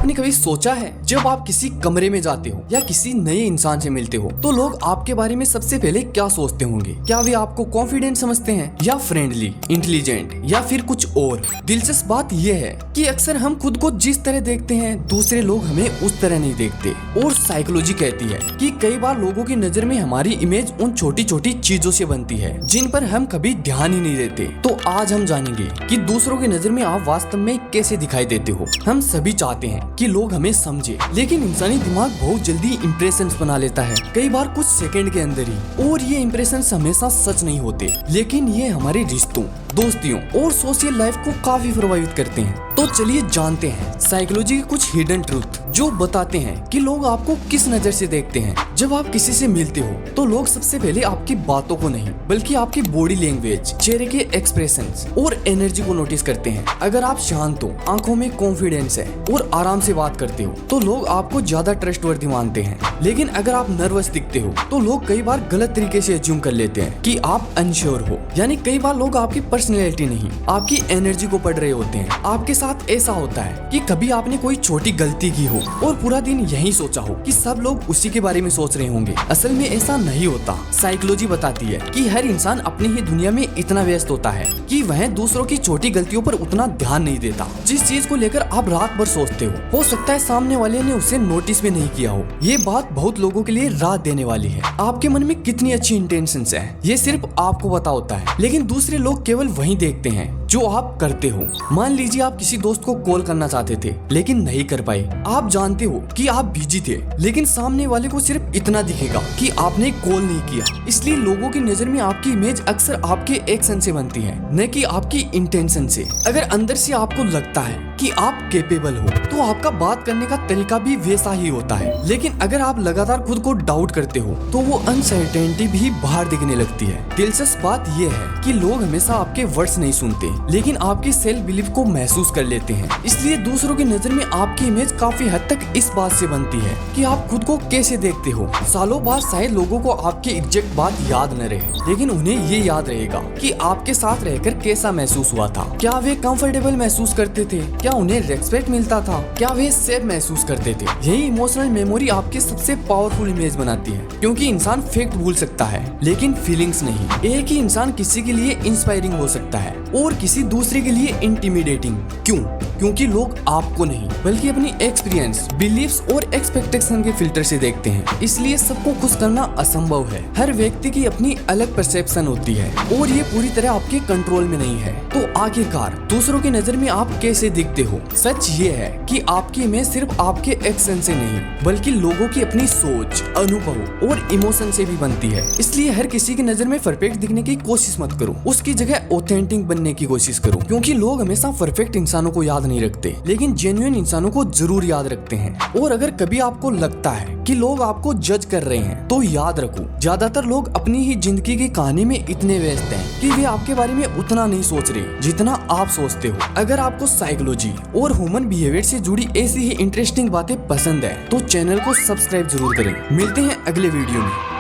आपने कभी सोचा है जब आप किसी कमरे में जाते हो या किसी नए इंसान से मिलते हो तो लोग आपके बारे में सबसे पहले क्या सोचते होंगे? क्या वे आपको कॉन्फिडेंट समझते हैं या फ्रेंडली, इंटेलिजेंट या फिर कुछ और? दिलचस्प बात यह है कि अक्सर हम खुद को जिस तरह देखते हैं दूसरे लोग हमें उस तरह नहीं देखते। और साइकोलॉजी कहती है कि कई बार लोगों की नजर में हमारी इमेज उन छोटी छोटी चीजों से बनती है जिन पर हम कभी ध्यान ही नहीं देते। तो आज हम जानेंगे कि दूसरों की नजर में आप वास्तव में कैसे दिखाई देते हो। हम सभी चाहते हैं कि लोग हमें समझे, लेकिन इंसानी दिमाग बहुत जल्दी इंप्रेशंस बना लेता है, कई बार कुछ सेकंड के अंदर ही। और ये इंप्रेशंस हमेशा सच नहीं होते, लेकिन ये हमारे रिश्तों, दोस्तियों और सोशल लाइफ को काफी प्रभावित करते हैं। तो चलिए जानते हैं साइकोलॉजी के कुछ हिडन ट्रूथ जो बताते हैं कि लोग आपको किस नजर से देखते हैं। जब आप किसी से मिलते हो तो लोग सबसे पहले आपकी बातों को नहीं बल्कि आपकी बॉडी लैंग्वेज, चेहरे के एक्सप्रेशंस और एनर्जी को नोटिस करते हैं। अगर आप शांत हो, आंखों में कॉन्फिडेंस है और आराम से बात करते हो तो लोग आपको ज्यादा ट्रस्टवर्दी मानते हैं। लेकिन अगर आप नर्वस दिखते हो तो लोग कई बार गलत तरीके से अज्यूम कर लेते हैं कि आप अनश्योर हो। यानी कई बार लोग आपकी पर्सनैलिटी नहीं, आपकी एनर्जी को पढ़ रहे होते हैं। आपके साथ ऐसा होता है कि कभी आपने कोई छोटी गलती की हो और पूरा दिन यही सोचा हो कि सब लोग उसी के बारे में सोच रहे होंगे। असल में ऐसा नहीं होता। साइकोलॉजी बताती है कि हर इंसान अपनी ही दुनिया में इतना व्यस्त होता है कि वह दूसरों की छोटी गलतियों पर उतना ध्यान नहीं देता। जिस चीज को लेकर आप रात भर सोचते हो सकता है सामने वाले ने उसे नोटिस भी नहीं किया हो। ये बात बहुत लोगों के लिए राहत देने वाली है। आपके मन में कितनी अच्छी इंटेंशंस है ये सिर्फ आपको पता होता है, लेकिन दूसरे लोग केवल वही देखते हैं जो आप करते हो। मान लीजिए आप किसी दोस्त को कॉल करना चाहते थे लेकिन नहीं कर पाए। आप जानते हो कि आप बिजी थे, लेकिन सामने वाले को सिर्फ इतना दिखेगा कि आपने कॉल नहीं किया। इसलिए लोगों की नजर में आपकी इमेज अक्सर आपके एक्शन से बनती है, न कि आपकी इंटेंशन से। अगर अंदर से आपको लगता है कि आप कैपेबल हो तो आपका बात करने का तरीका भी वैसा ही होता है। लेकिन अगर आप लगातार खुद को डाउट करते हो तो वो अनसर्टेनिटी भी बाहर दिखने लगती है। दिलचस्प बात यह है कि लोग हमेशा आपके वर्ड्स नहीं सुनते, लेकिन आपके सेल्फ बिलीफ को महसूस कर लेते हैं। इसलिए दूसरों की नजर में आपकी इमेज काफी हद तक इस बात से बनती है कि आप खुद को कैसे देखते हो। सालों बाद शायद लोगों को आपकी एग्जैक्ट बात याद न रहे, लेकिन उन्हें ये याद रहेगा कि आपके साथ रहकर कैसा महसूस हुआ था। क्या वे कंफर्टेबल महसूस करते थे? क्या उन्हें रेस्पेक्ट मिलता था? क्या वे सेफ महसूस करते थे? यही इमोशनल मेमोरी आपकी सबसे पावरफुल इमेज बनाती है, क्योंकि इंसान फैक्ट भूल सकता है लेकिन फीलिंग्स नहीं। एक ही इंसान किसी के लिए इंस्पायरिंग हो सकता है और किसी दूसरे के लिए इंटिमिडेटिंग। क्यों? क्योंकि लोग आपको नहीं बल्कि अपनी एक्सपीरियंस, बिलीफ्स और एक्सपेक्टेशन के फिल्टर से देखते हैं। इसलिए सबको खुश करना असंभव है। हर व्यक्ति की अपनी अलग परसेप्शन होती है और ये पूरी तरह आपके कंट्रोल में नहीं है। तो आखिरकार दूसरों की नजर में आप कैसे दिखते हो? सच ये है कि आपकी इमेज सिर्फ आपके एक्शन से नहीं बल्कि लोगों की अपनी सोच, अनुभव और इमोशन से भी बनती है। इसलिए हर किसी की नजर में परफेक्ट दिखने की कोशिश मत करो, उसकी जगह ऑथेंटिक बनने की कोशिश करो। क्योंकि लोग हमेशा परफेक्ट इंसानों को याद नहीं रखते, लेकिन जेन्युइन इंसानों को जरूर याद रखते हैं। और अगर कभी आपको लगता है कि लोग आपको जज कर रहे हैं तो याद रखो, ज्यादातर लोग अपनी ही जिंदगी की कहानी में इतने व्यस्त हैं कि वे आपके बारे में उतना नहीं सोच रहे जितना आप सोचते हो। अगर आपको साइकोलॉजी और ह्यूमन बिहेवियर से जुड़ी ऐसी ही इंटरेस्टिंग बातें पसंद है तो चैनल को सब्सक्राइब जरूर करें। मिलते हैं अगले वीडियो में।